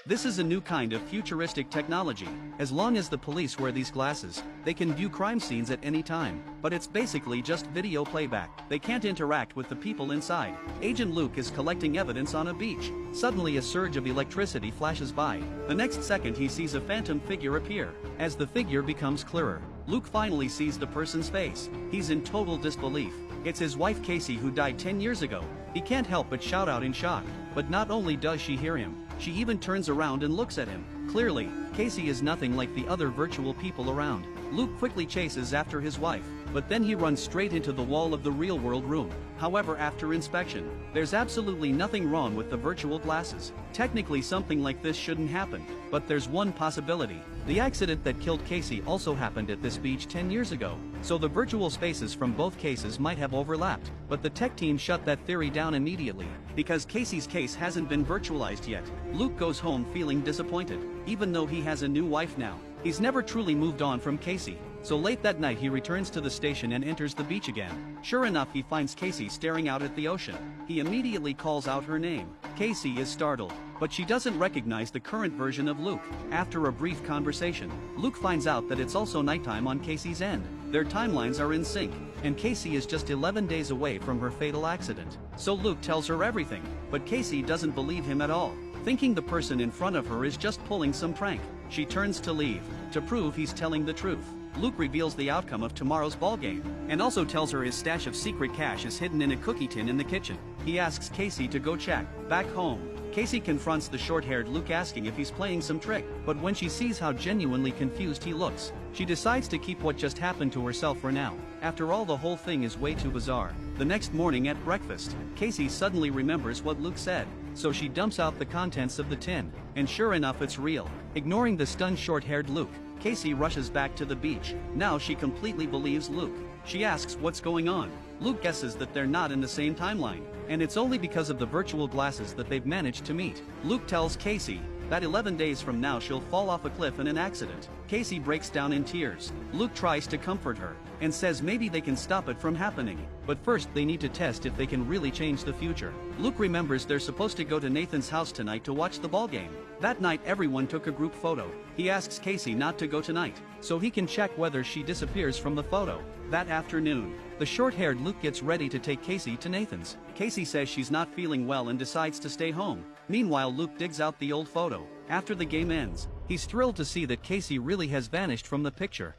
This is a new kind of futuristic technology. As long as the police wear these glasses, they can view crime scenes at any time, but it's basically just video playback. They can't interact with the people inside. Agent Luke is collecting evidence on a beach. Suddenly a surge of electricity flashes by. The next second he sees a phantom figure appear. As the figure becomes clearer, Luke finally sees the person's face. He's in total disbelief. It's his wife Casey, who died 10 years ago. He can't help but shout out in shock. But not only does she hear him, she even turns around and looks at him. Clearly, Casey is nothing like the other virtual people around. Luke quickly chases after his wife, but then he runs straight into the wall of the real-world room. However, after inspection, there's absolutely nothing wrong with the virtual glasses. Technically, something like this shouldn't happen, but there's one possibility. The accident that killed Casey also happened at this beach 10 years ago, so the virtual spaces from both cases might have overlapped. But the tech team shut that theory down immediately, because Casey's case hasn't been virtualized yet. Luke goes home feeling disappointed, even though he has a new wife now. He's never truly moved on from Casey. So late that night he returns to the station and enters the beach again. Sure enough, he finds Casey staring out at the ocean. He immediately calls out her name. Casey is startled, but she doesn't recognize the current version of Luke. After a brief conversation, Luke finds out that it's also nighttime on Casey's end. Their timelines are in sync, and Casey is just 11 days away from her fatal accident. So Luke tells her everything, but Casey doesn't believe him at all. Thinking the person in front of her is just pulling some prank, she turns to leave, to prove he's telling the truth. Luke reveals the outcome of tomorrow's ball game, and also tells her his stash of secret cash is hidden in a cookie tin in the kitchen. He asks Casey to go check. Back home, Casey confronts the short-haired Luke, asking if he's playing some trick, but when she sees how genuinely confused he looks, she decides to keep what just happened to herself for now. After all, the whole thing is way too bizarre. The next morning at breakfast, Casey suddenly remembers what Luke said, so she dumps out the contents of the tin, and sure enough, it's real. Ignoring the stunned short-haired Luke, Casey rushes back to the beach. Now she completely believes Luke. She asks what's going on. Luke guesses that they're not in the same timeline, and it's only because of the virtual glasses that they've managed to meet. Luke tells Casey that 11 days from now she'll fall off a cliff in an accident. Casey breaks down in tears. Luke tries to comfort her, and says maybe they can stop it from happening, but first they need to test if they can really change the future. Luke remembers they're supposed to go to Nathan's house tonight to watch the ball game. That night everyone took a group photo. He asks Casey not to go tonight, so he can check whether she disappears from the photo. That afternoon, the short-haired Luke gets ready to take Casey to Nathan's. Casey says she's not feeling well and decides to stay home. Meanwhile, Luke digs out the old photo. After the game ends, he's thrilled to see that Casey really has vanished from the picture.